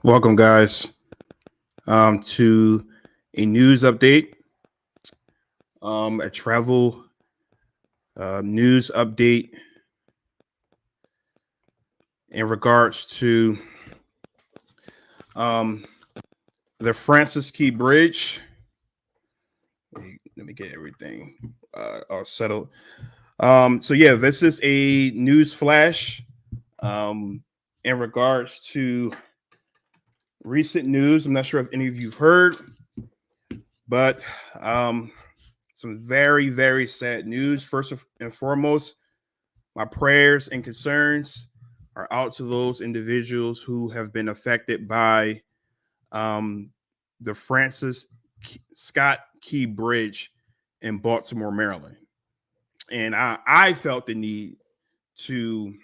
Welcome, guys, to a news update, a travel news update in regards to um, the Francis Key Bridge. Let me get everything all settled. So this is a news flash um, in regards to recent news. I'm not sure if any of you've heard, but some very, very sad news. First and foremost, my prayers and concerns are out to those individuals who have been affected by um, the Francis Scott Key Bridge in Baltimore, Maryland. And I felt the need to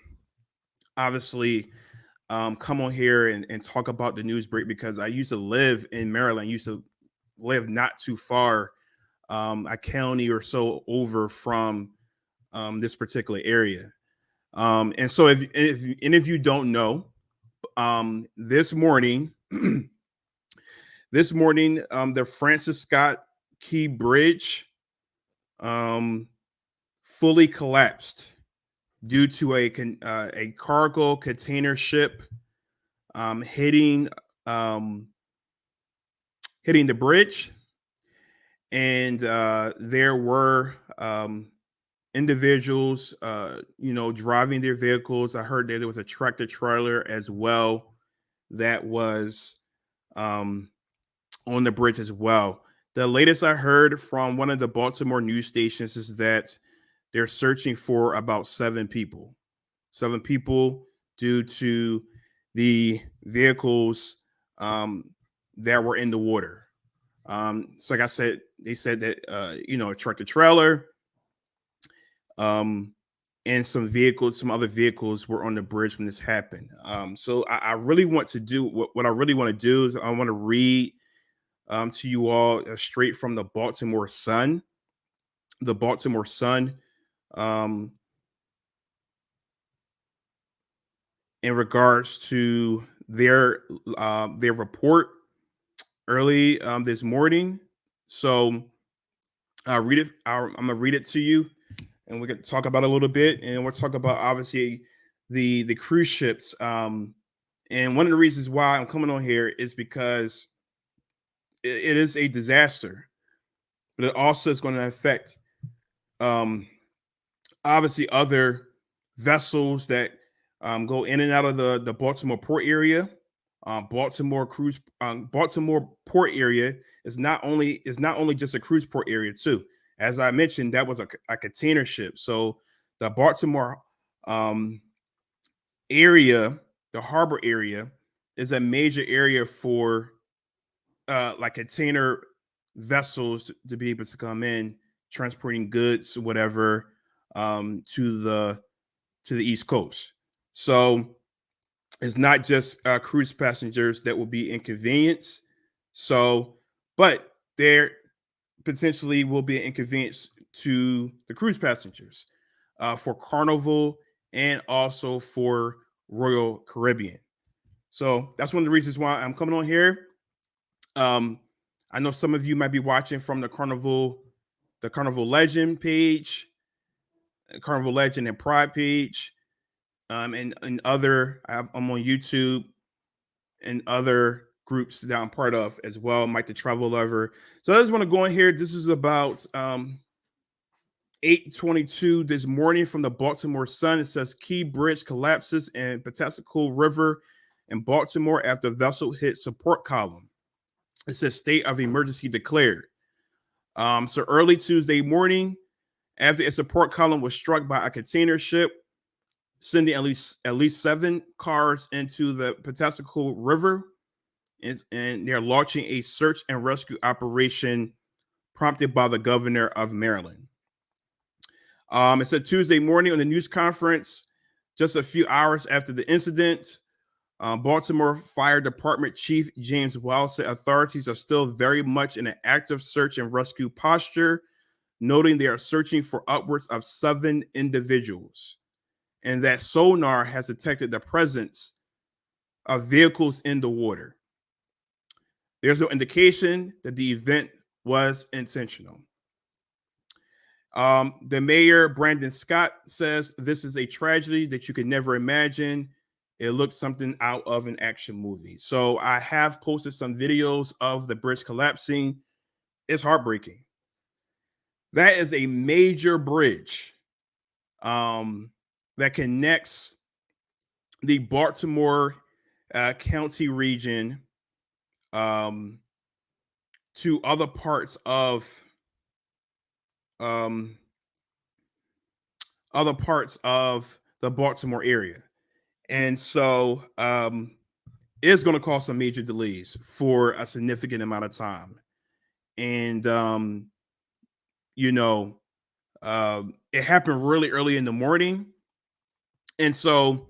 obviously come on here and talk about the news break because I used to live in Maryland. I used to live not too far, a county or so over from this particular area. And so if you don't know, this morning, the Francis Scott Key Bridge um, fully collapsed due to a cargo container ship hitting hitting the bridge, and there were individuals, driving their vehicles. I heard that there was a tractor trailer as well that was um, on the bridge as well. The latest I heard from one of the Baltimore news stations is that they're searching for about seven people due to the vehicles that were in the water. So like I said, they said that a tractor trailer, um, and some other vehicles were on the bridge when this happened. So I really want to do what I really want to do is I want to read to you all straight from the Baltimore Sun. The Baltimore Sun, um, in regards to their report early this morning. So I'll read it. I'm gonna read it to you, and we can talk about it a little bit, and we'll talk about obviously the cruise ships. And one of the reasons why I'm coming on here is because it is a disaster, but it also is going to affect um, obviously other vessels that go in and out of the Baltimore port area. Baltimore port area is not only just a cruise port area too. As I mentioned, that was a container ship. So the Baltimore um, area, the harbor area, is a major area for like container vessels to be able to come in, transporting goods, whatever, to the East Coast. So it's not just cruise passengers that will be inconvenienced. So, but there potentially will be an inconvenience to the cruise passengers for Carnival and also for Royal Caribbean. So that's one of the reasons why I'm coming on here. Um, I know some of you might be watching from the Carnival Legend page, Carnival Legend and Pride page, and other. I'm on YouTube and other groups that I'm part of as well. Mike the Travel Lover. So I just want to go in here. This is about 8:22 this morning from the Baltimore Sun. It says Key Bridge collapses in Pataskal River in Baltimore after vessel hit support column. It says state of emergency declared. So early Tuesday morning, after a support column was struck by a container ship, sending at least 7 cars into the Pataskal River, and they're launching a search and rescue operation prompted by the governor of Maryland. It said Tuesday morning on the news conference, just a few hours after the incident, Baltimore Fire Department Chief James Wells said authorities are still very much in an active search and rescue posture, noting they are searching for upwards of 7 individuals, and that sonar has detected the presence of vehicles in the water. There's no indication that the event was intentional. The mayor, Brandon Scott, says this is a tragedy that you could never imagine. It looked something out of an action movie. So I have posted some videos of the bridge collapsing. It's heartbreaking. That is a major bridge that connects the Baltimore County region to other parts of um, the Baltimore area. And so it's going to cause some major delays for a significant amount of time. And, you know, it happened really early in the morning. And so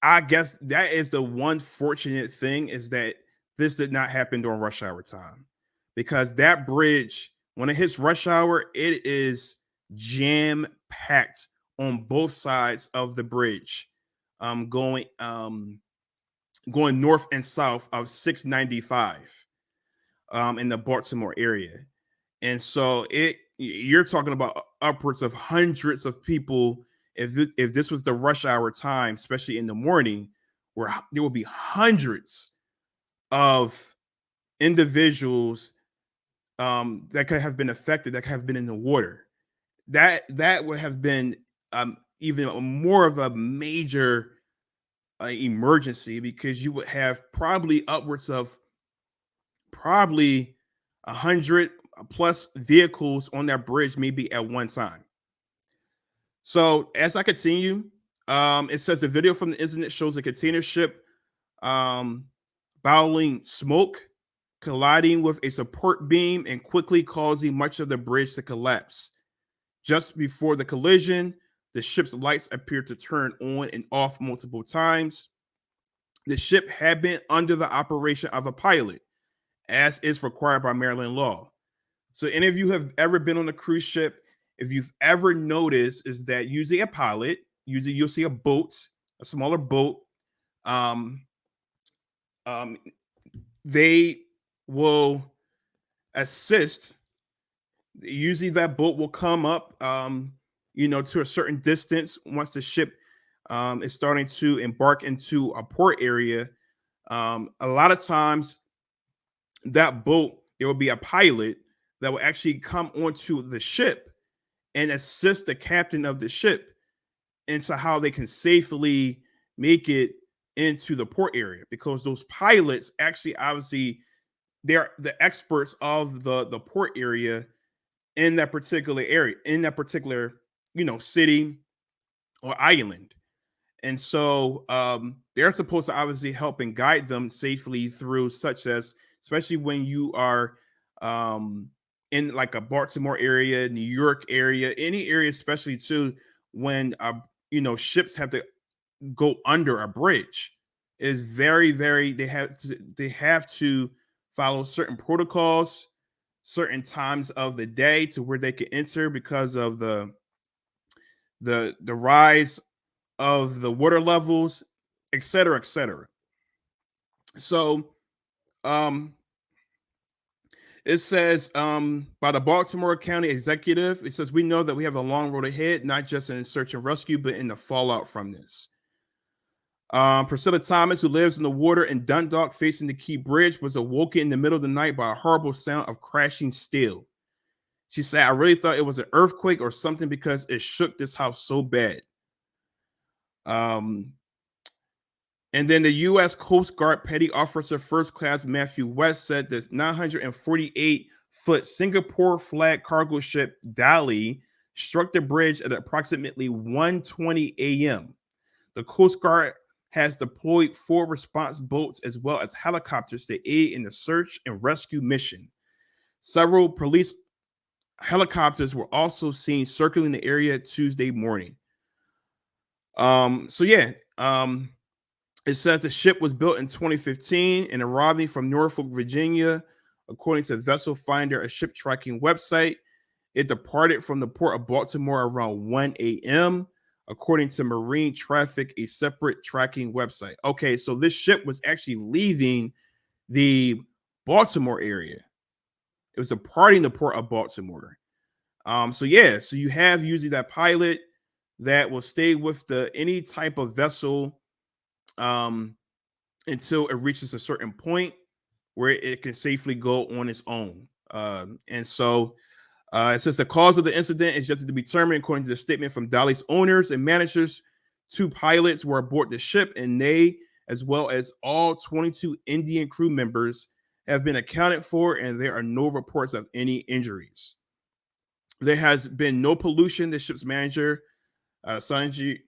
I guess that is the one fortunate thing is that this did not happen during rush hour time, because that bridge, when it hits rush hour, it is jam packed on both sides of the bridge, going north and south of 695 in the Baltimore area. And so you're talking about upwards of hundreds of people. If this was the rush hour time, especially in the morning, where there will be hundreds of individuals that could have been affected, that could have been in the water. That would have been even more of a major emergency, because you would have probably upwards of probably 100 plus vehicles on that bridge, maybe at one time. So as I continue, it says the video from the incident shows a container ship bowling smoke, colliding with a support beam and quickly causing much of the bridge to collapse. Just before the collision, the ship's lights appeared to turn on and off multiple times. The ship had been under the operation of a pilot, as is required by Maryland law. So any of you have ever been on a cruise ship, if you've ever noticed, is that usually a pilot, usually you'll see a boat, a smaller boat. They will assist. Usually that boat will come up, to a certain distance once the ship is starting to embark into a port area. A lot of times that boat, there will be a pilot that will actually come onto the ship and assist the captain of the ship into how they can safely make it into the port area, because those pilots actually, obviously, they're the experts of the port area in that particular area, in that particular, city or island. And so they're supposed to obviously help and guide them safely through, such as, especially when you are in like a Baltimore area, New York area, any area, especially too, when ships have to go under a bridge. It is very, very, they have to follow certain protocols, certain times of the day to where they can enter, because of the rise of the water levels, et cetera, et cetera. So it says by the Baltimore County executive, it says, we know that we have a long road ahead, not just in search and rescue, but in the fallout from this. Priscilla Thomas, who lives in the water in Dundalk facing the Key Bridge, was awoken in the middle of the night by a horrible sound of crashing steel. She said, I really thought it was an earthquake or something, because it shook this house so bad. And then the U.S. Coast Guard Petty Officer First Class Matthew West said this 948-foot Singapore flag cargo ship Dali struck the bridge at approximately 1:20 a.m. The Coast Guard has deployed 4 response boats as well as helicopters to aid in the search and rescue mission. Several police helicopters were also seen circling the area Tuesday morning. It says the ship was built in 2015 and arriving from Norfolk, Virginia. According to Vessel Finder, a ship tracking website, it departed from the port of Baltimore around 1 a.m. according to Marine Traffic, a separate tracking website. Okay, so this ship was actually leaving the Baltimore area. It was departing the port of Baltimore. So yeah, so you have usually that pilot that will stay with the any type of vessel um, until it reaches a certain point where it can safely go on its own. And so it says the cause of the incident is yet to be determined, according to the statement from Dolly's owners and managers. 2 pilots were aboard the ship, and they, as well as all 22 Indian crew members, have been accounted for, and there are no reports of any injuries. There has been no pollution, the ship's manager, Sanjay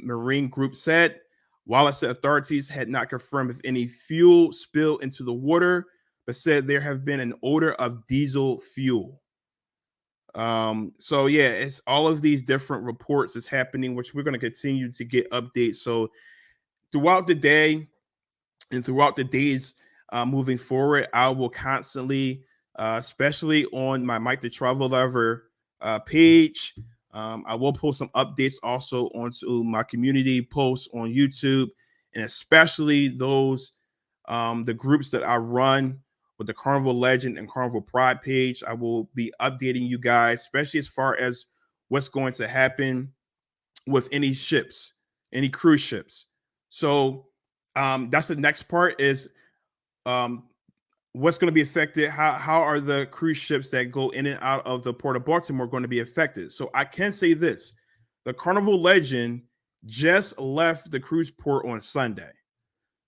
Marine Group said, while the authorities had not confirmed if any fuel spilled into the water, but said there have been an odor of diesel fuel. So yeah, it's all of these different reports is happening, which we're going to continue to get updates. So throughout the day and throughout the days moving forward, I will constantly, especially on my Mike the Travel Lover page, I will post some updates also onto my community posts on YouTube, and especially those the groups that I run with the Carnival Legend and Carnival Pride page. I will be updating you guys, especially as far as what's going to happen with any ships, any cruise ships. So that's the next part is um, what's going to be affected. How are the cruise ships that go in and out of the port of Baltimore going to be affected? So I can say this: the Carnival Legend just left the cruise port on Sunday.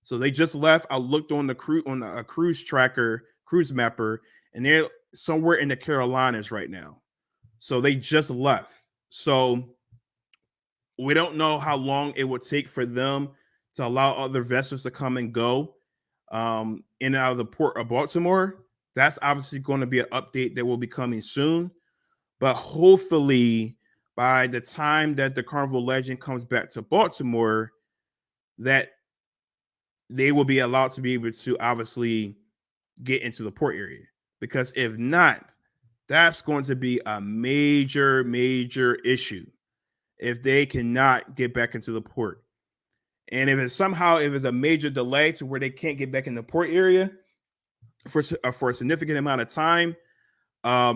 So they just left. I looked on the cruise tracker, cruise mapper, and they're somewhere in the Carolinas right now. So they just left. So we don't know how long it would take for them to allow other vessels to come and go in and out of the port of Baltimore. That's obviously going to be an update that will be coming soon. But hopefully, by the time that the Carnival Legend comes back to Baltimore, that they will be allowed to be able to obviously get into the port area. Because if not, that's going to be a major, major issue if they cannot get back into the port. And if it's a major delay to where they can't get back in the port area for a significant amount of time, I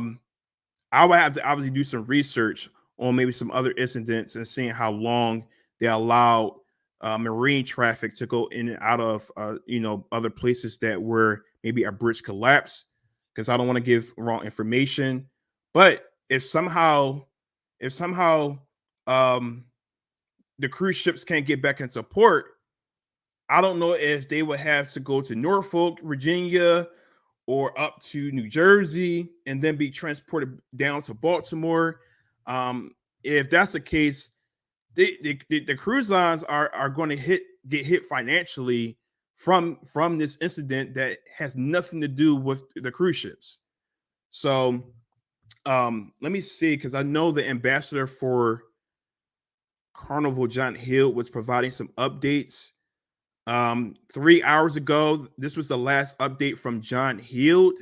would have to obviously do some research on maybe some other incidents and seeing how long they allow marine traffic to go in and out of other places that were maybe a bridge collapse, because I don't want to give wrong information. But if somehow the cruise ships can't get back into port, I don't know if they would have to go to Norfolk, Virginia, or up to New Jersey and then be transported down to Baltimore. If that's the case, the cruise lines are going to get hit financially from this incident that has nothing to do with the cruise ships. So let me see, because I know the ambassador for Carnival, John Hill, was providing some updates 3 hours ago. This was the last update from John Hill.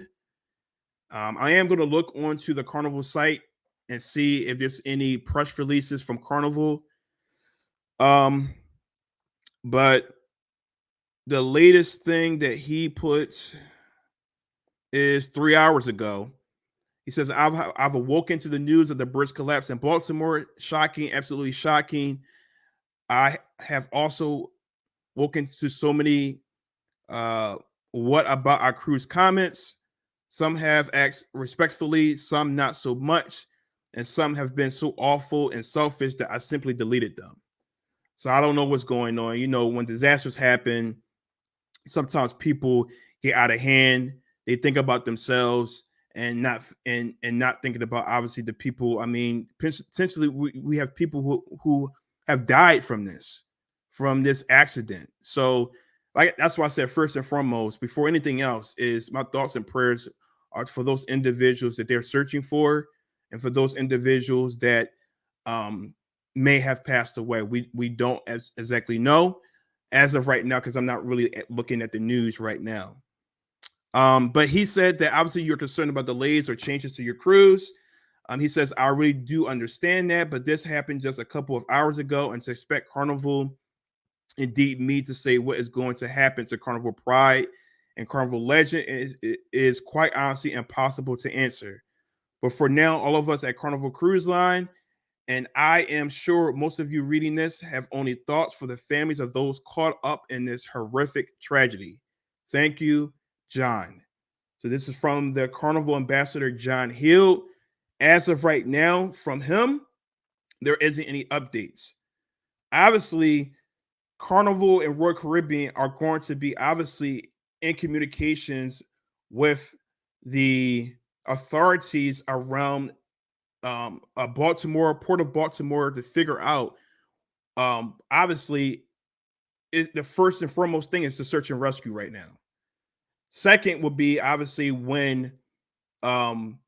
I am going to look onto the Carnival site and see if there's any press releases from Carnival. But the latest thing that he puts is 3 hours ago. He says, I've awoken to the news of the bridge collapse in Baltimore. Shocking, absolutely shocking. I have also woken to so many what about our crew's comments. Some have asked respectfully, some not so much, and some have been so awful and selfish that I simply deleted them. So I don't know what's going on. When disasters happen, sometimes people get out of hand. They think about themselves and not thinking about obviously the people. I mean, potentially we have people who have died from this accident. So that's why I said first and foremost, before anything else, is my thoughts and prayers are for those individuals that they're searching for, and for those individuals that may have passed away. We don't exactly know as of right now, because I'm not really looking at the news right now. But he said that obviously you're concerned about delays or changes to your cruise. He says, I really do understand that, but this happened just a couple of hours ago, and to expect Carnival, indeed me, to say what is going to happen to Carnival Pride and Carnival Legend is quite honestly impossible to answer. But for now, all of us at Carnival Cruise Line, and I am sure most of you reading this, have only thoughts for the families of those caught up in this horrific tragedy. Thank you, John. So this is from the Carnival ambassador, John Hill. As of right now, from him, there isn't any updates. Obviously, Carnival and Royal Caribbean are going to be obviously in communications with the authorities around Baltimore, Port of Baltimore, to figure out. Obviously, the first and foremost thing is to search and rescue right now. Second would be obviously when um,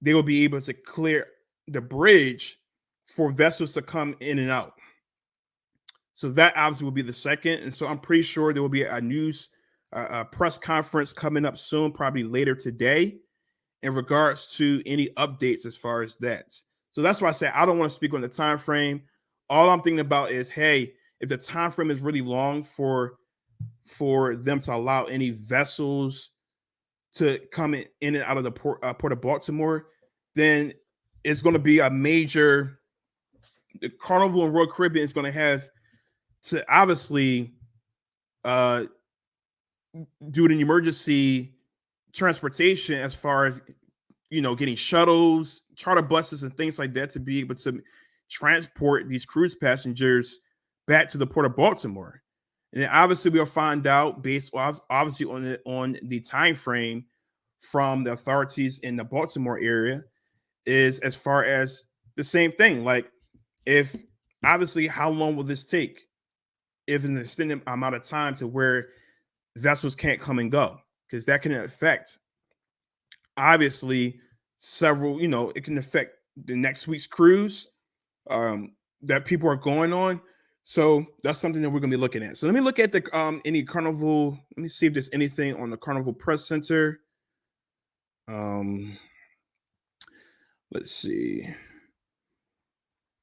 they will be able to clear the bridge for vessels to come in and out. So that obviously will be the second. And so I'm pretty sure there will be a news a press conference coming up soon, probably later today, in regards to any updates as far as that. So that's why I say I don't want to speak on the time frame. All I'm thinking about is, hey, if the time frame is really long for them to allow any vessels to come in and out of the port of Baltimore, then it's going to be a major. The Carnival and Royal Caribbean is going to have to obviously uh, do an emergency transportation as far as getting shuttles, charter buses, and things like that to be able to transport these cruise passengers back to the port of Baltimore. And then obviously we'll find out based obviously on the time frame from the authorities in the Baltimore area, is as far as the same thing. Like, if obviously, how long will this take? If an extended amount of time to where vessels can't come and go, because that can affect obviously several. It can affect the next week's cruise that people are going on. So that's something that we're going to be looking at. So let me look at the any Carnival. Let me see if there's anything on the Carnival Press Center. Let's see.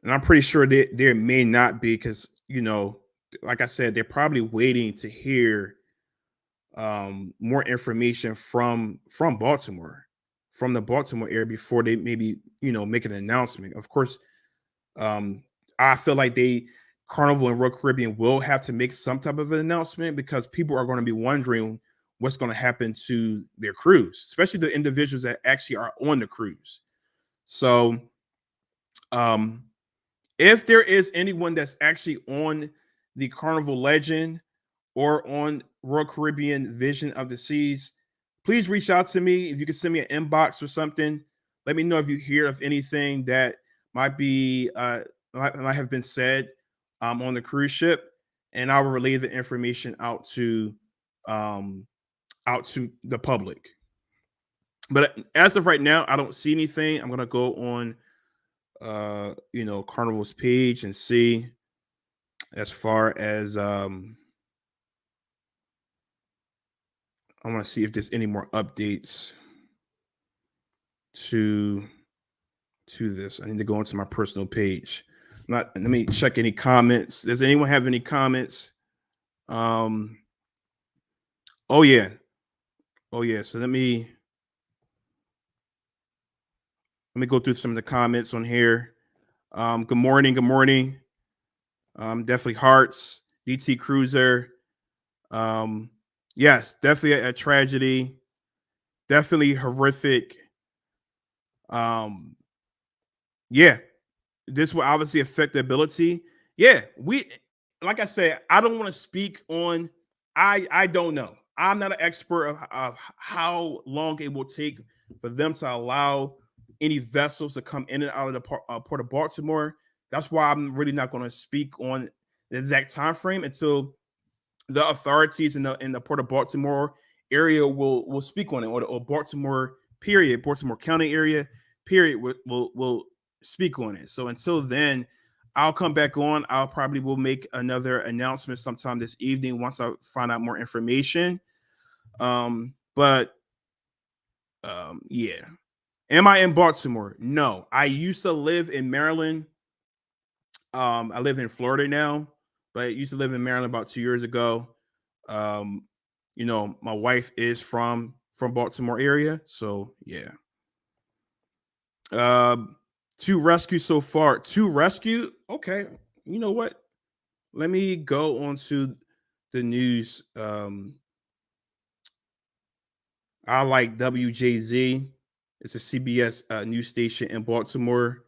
And I'm pretty sure there may not be, because like I said, they're probably waiting to hear more information from Baltimore, from the Baltimore area, before they maybe make an announcement. Of course, I feel like Carnival and Royal Caribbean will have to make some type of an announcement, because people are going to be wondering what's going to happen to their cruise, especially the individuals that actually are on the cruise. So, if there is anyone that's actually on the Carnival Legend or on Royal Caribbean Vision of the Seas, please reach out to me. If you can send me an inbox or something, let me know if you hear of anything that might be might have been said on the cruise ship, and I will relay the information um, out to the public. But as of right now, I don't see anything. I'm gonna go on Carnival's page and see as far as I want to see if there's any more updates to this. I need to go into my personal page. Let me check any comments. Does anyone have any comments? Um oh yeah. Oh yeah. So let me go through some of the comments on here. Good morning, good morning. Definitely hearts, DT Cruiser. Um, yes, definitely a tragedy. Definitely horrific. Um, yeah, this will obviously affect the ability. Yeah, like I said, I don't want to speak on. I don't know. I'm not an expert of how long it will take for them to allow any vessels to come in and out of the port of Baltimore. That's why I'm really not going to speak on the exact time frame until the authorities in the Port of Baltimore area will speak on it, or Baltimore period, Baltimore County area period will speak on it. So until then, I'll come back on. I'll probably will make another announcement sometime this evening once I find out more information. But yeah. Am I in Baltimore? No. I used to live in Maryland. I live in Florida now, but I used to live in Maryland about 2 years ago. Um, my wife is from Baltimore area, so yeah. Um, two rescue so far. Two rescue. Okay, you know what? Let me go on to the news. I like WJZ. It's a CBS news station in Baltimore.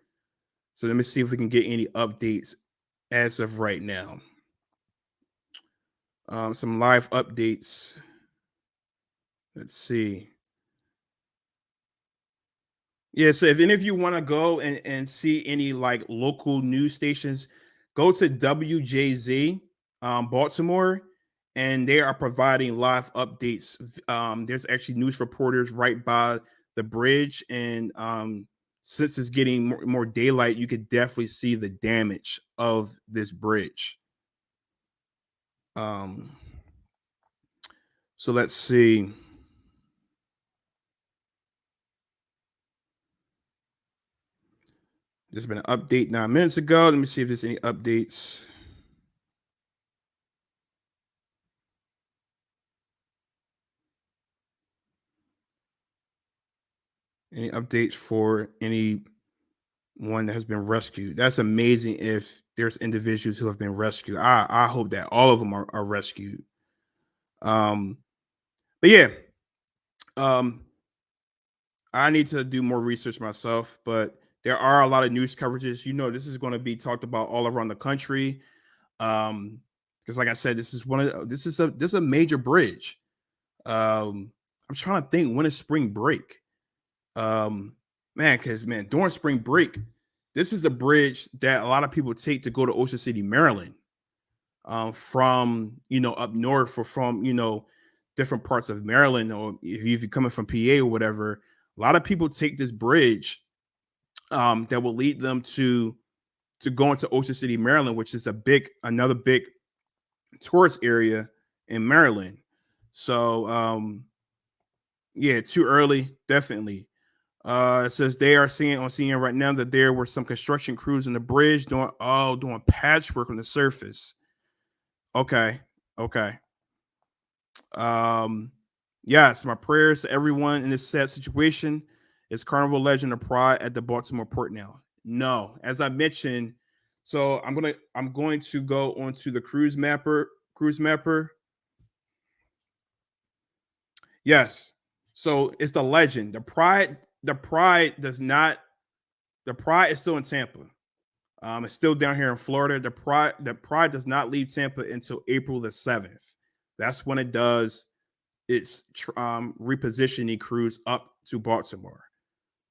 So let me see if we can get any updates as of right now. Some live updates. Let's see. Yeah, so if any of you want to go and see any like local news stations, go to WJZ Baltimore, and they are providing live updates. There's actually news reporters right by the bridge, and since it's getting more daylight, you could definitely see the damage of this bridge. Um, so let's see. There's been an update 9 minutes ago. Let me see if there's any updates. Any updates for anyone that has been rescued? That's amazing if there's individuals who have been rescued. I hope that all of them are rescued. Um, but yeah, um, I need to do more research myself, but there are a lot of news coverages. This is going to be talked about all around the country. Because like I said, this is a major bridge. I'm trying to think, when is spring break? Because during spring break, this is a bridge that a lot of people take to go to Ocean City, Maryland, from up north, or from different parts of Maryland, or if you're coming from PA or whatever. A lot of people take this bridge that will lead them to go into Ocean City, Maryland, which is another big tourist area in Maryland. So yeah, too early, definitely. It says they are seeing on CNN right now that there were some construction crews on the bridge doing patchwork on the surface. Okay, okay. Um, yes, my prayers to everyone in this sad situation. Is Carnival Legend of Pride at the Baltimore port now? No, as I mentioned. So I'm going to go onto the cruise mapper. Cruise mapper. Yes. So it's the Legend. The Pride does not. The Pride is still in Tampa. It's still down here in Florida. The Pride does not leave Tampa until April the 7th. That's when it does its repositioning cruise up to Baltimore.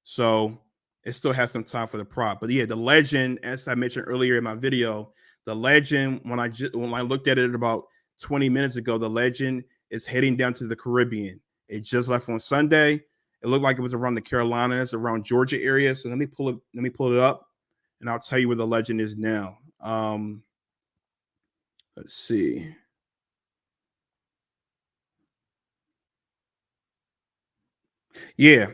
So it still has some time for the Pride. But yeah, the Legend, as I mentioned earlier in my video, the Legend, when I looked at it about 20 minutes ago, the Legend is heading down to the Caribbean. It just left on Sunday. It looked like it was around the Carolinas, around Georgia area. So let me pull it up, and I'll tell you where the Legend is now. Let's see. Yeah.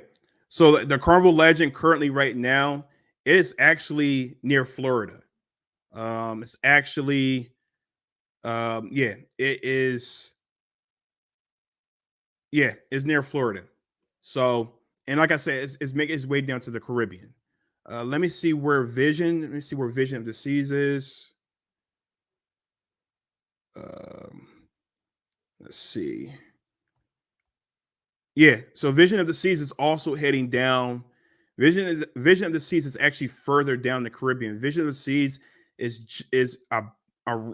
So the Carnival Legend currently right now is actually near Florida. It's actually yeah, it is, yeah, it's near Florida. So, and like I said, it's making its way down to the Caribbean. Let me see where Vision of the Seas is. Um, let's see. Yeah, so Vision of the Seas is also heading down. Vision of the Seas is actually further down the Caribbean. Vision of the Seas is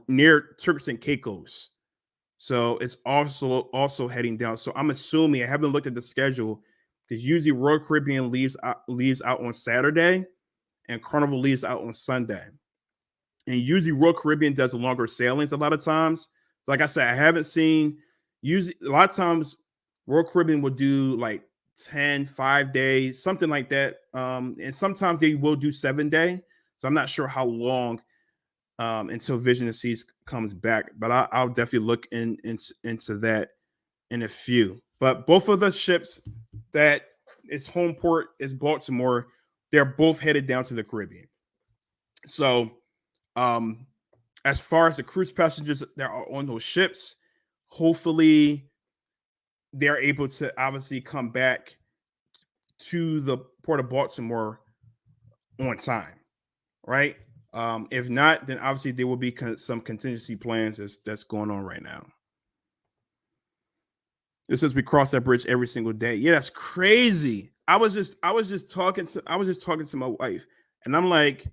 near Turks and Caicos, so it's also heading down. So I'm assuming, I haven't looked at the schedule, because usually Royal Caribbean leaves out on Saturday, and Carnival leaves out on Sunday. And usually Royal Caribbean does longer sailings a lot of times. Like I said, I haven't seen, usually a lot of times Royal Caribbean will do like 5 days, something like that. And sometimes they will do 7 day. So I'm not sure how long until Vision of Seas comes back, but I'll definitely look into that in a few. But both of the ships that its home port is Baltimore. They're both headed down to the Caribbean. So, um, as far as the cruise passengers that are on those ships, hopefully they're able to obviously come back to the port of Baltimore on time, right? If not, then obviously there will be some contingency plans that's going on right now. It says we cross that bridge every single day. Yeah, that's crazy. I was just talking to my wife, and I'm like,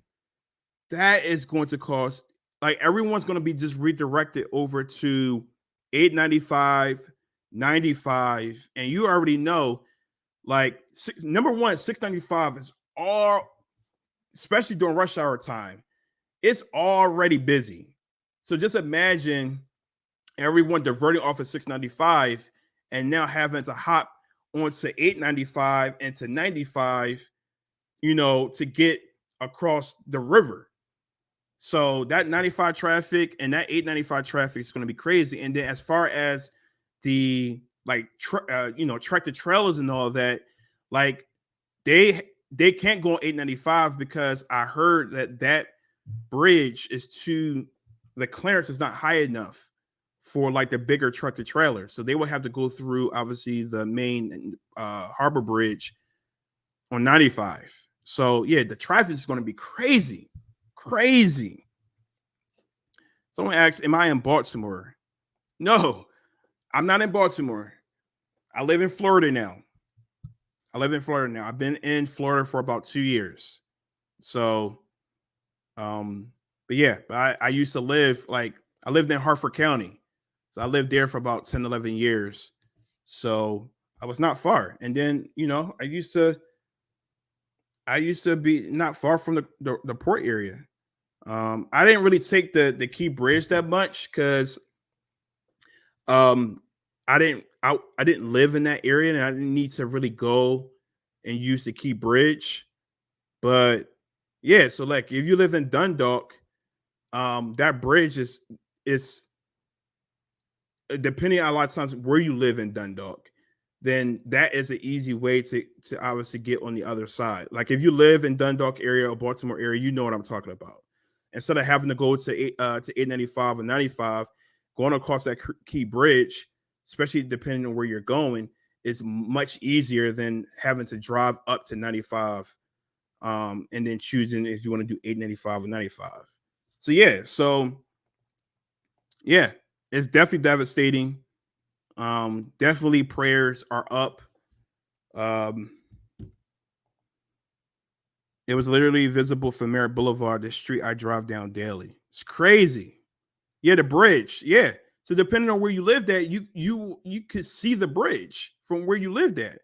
that is going to cost, like, everyone's going to be just redirected over to 895, 95, and you already know, like, number one, 695 is all, especially during rush hour time, it's already busy. So just imagine everyone diverting off of 695 and now having to hop onto 895 and to 95, to get across the river. So that 95 traffic and that 895 traffic is going to be crazy. And then as far as the, like, tractor trailers and all that, like, they can't go on 895 because I heard that bridge is too, the clearance is not high enough for, like, the bigger tractor trailer. So they will have to go through, obviously, the main harbor bridge on 95. So yeah, the traffic is going to be crazy. Crazy. Someone asks, am I in Baltimore? No, I'm not in Baltimore. I live in Florida now. I've been in Florida for about 2 years. So, but yeah, I used to live, like, I lived in Hartford County. So I lived there for about 10, 11 years. So I was not far. And then, I used to be not far from the port area. I didn't really take the Key Bridge that much because um I didn't live in that area and I didn't need to really go and use the Key Bridge. But yeah, so, like, if you live in Dundalk, that bridge is depending on a lot of times where you live in Dundalk, then that is an easy way to obviously get on the other side. Like, if you live in Dundalk area or Baltimore area, you know what I'm talking about. Instead of having to go to 895 or 95, going across that Key Bridge, especially depending on where you're going, is much easier than having to drive up to 95, and then choosing if you want to do 895 or 95. So yeah, it's definitely devastating. Definitely prayers are up. Um, it was literally visible from Merritt Boulevard, the street I drive down daily. It's crazy. Yeah, the bridge. Yeah. So depending on where you lived at, you could see the bridge from where you lived at.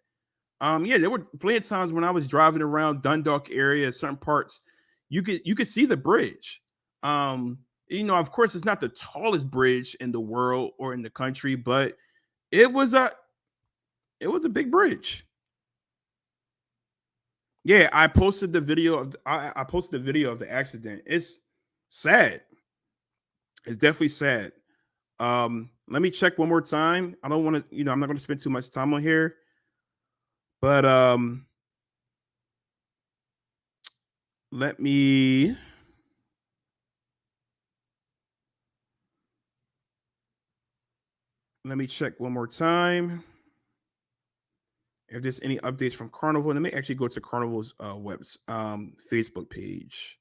Yeah, there were plenty of times when I was driving around Dundalk area, certain parts, you could see the bridge. Of course, it's not the tallest bridge in the world or in the country, but it was a it was a big bridge. Yeah, I posted the video of I posted the video of the accident. It's sad. It's definitely sad. Let me check one more time. I don't want to, I'm not going to spend too much time on here, but let me check one more time if there's any updates from Carnival. Let me actually go to Carnival's Facebook page.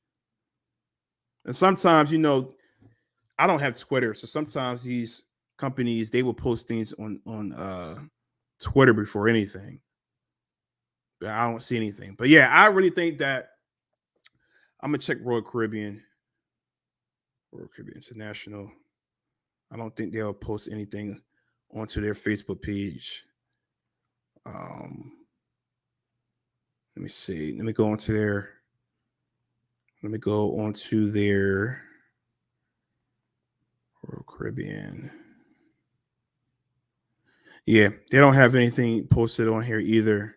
And sometimes, I don't have Twitter, so sometimes these companies, they will post things on Twitter before anything. But I don't see anything. But yeah, I really think that I'm gonna check Royal Caribbean International. I don't think they'll post anything onto their Facebook page. Um, let me see. Let me go onto their. Let me go onto their Royal Caribbean. Yeah, they don't have anything posted on here either.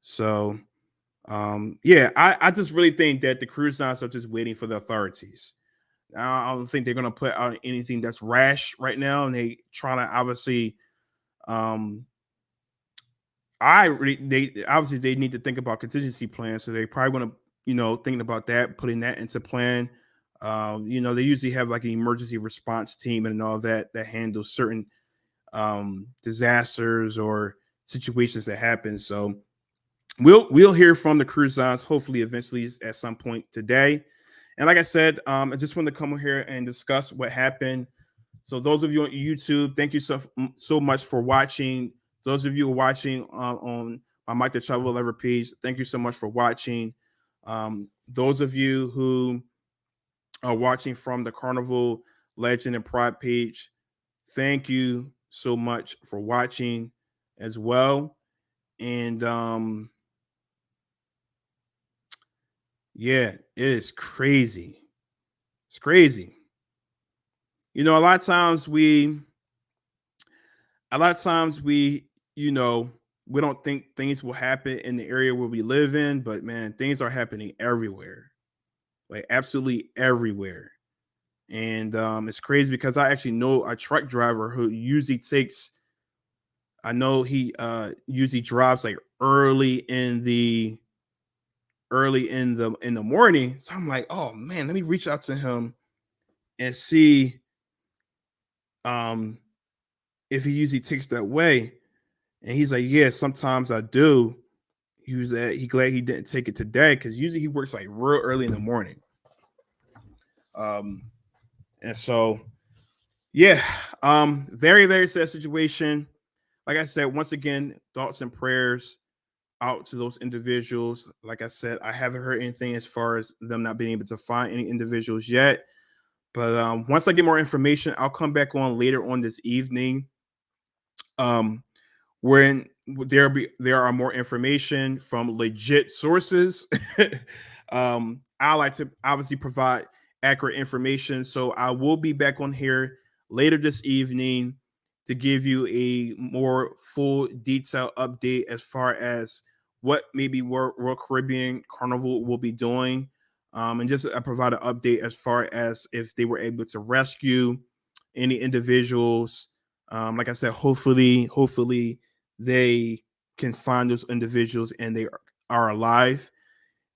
So, yeah, I just really think that the cruise lines are just waiting for the authorities. I don't think they're gonna put out anything that's rash right now, and they trying to obviously, um, they obviously they need to think about contingency plans, so they probably want to thinking about that, putting that into plan. They usually have like an emergency response team and all that handles certain disasters or situations that happen. So we'll hear from the cruisons hopefully eventually at some point today. And like I said, I just wanted to come here and discuss what happened. So those of you on YouTube, thank you so much for watching. Those of you watching on my Mike the Travel Lover page, thank you so much for watching. Those of you who are watching from the Carnival Legend and Pride page, thank you so much for watching as well. And yeah, it is crazy. It's crazy. A lot of times we don't think things will happen in the area where we live in, but man, things are happening everywhere, like absolutely everywhere. And it's crazy because I actually know a truck driver who usually takes. I know he usually drives like early in the morning. So I'm like, oh man, let me reach out to him and see um if he usually takes that way. And he's like, yeah, sometimes I do. He glad he didn't take it today because usually he works like real early in the morning. Um, and so yeah, very, very sad situation. Like I said, once again, thoughts and prayers out to those individuals. Like I said, I haven't heard anything as far as them not being able to find any individuals yet. But once I get more information, I'll come back on later on this evening. Wherein there are more information from legit sources. I like to obviously provide accurate information, so I will be back on here later this evening to give you a more full detailed update as far as what maybe Royal Caribbean Carnival will be doing, and just provide an update as far as if they were able to rescue any individuals. Like I said, hopefully they can find those individuals and they are alive.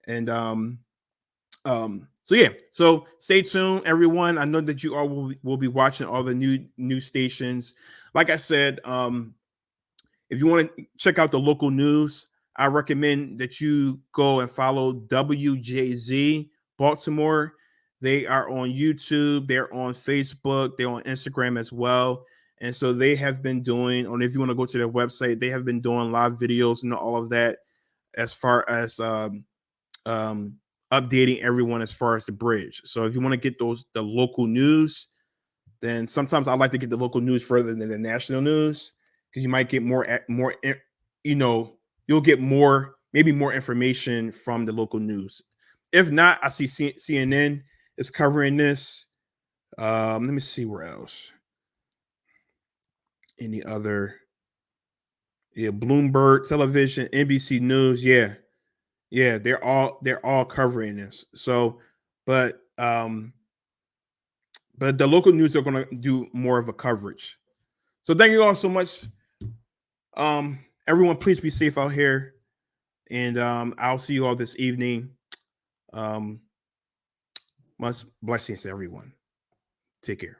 And so yeah, so stay tuned, everyone. I know that you all will be watching all the new stations. Like I said, if you want to check out the local news, I recommend that you go and follow WJZ Baltimore. They are on YouTube, they're on Facebook, they're on Instagram as well. And so they have been doing, or if you want to go to their website, they have been doing live videos and all of that as far as um, updating everyone as far as the bridge. So if you want to get the local news, then sometimes I like to get the local news further than the national news because you might get more, you'll get maybe more information from the local news. If not, I see CNN is covering this. Let me see where else. Any other? Yeah, Bloomberg Television, NBC News. Yeah, they're all covering this. So, but the local news are going to do more of a coverage. So thank you all so much. Everyone, please be safe out here, and I'll see you all this evening. Um, much blessings to everyone. Take care.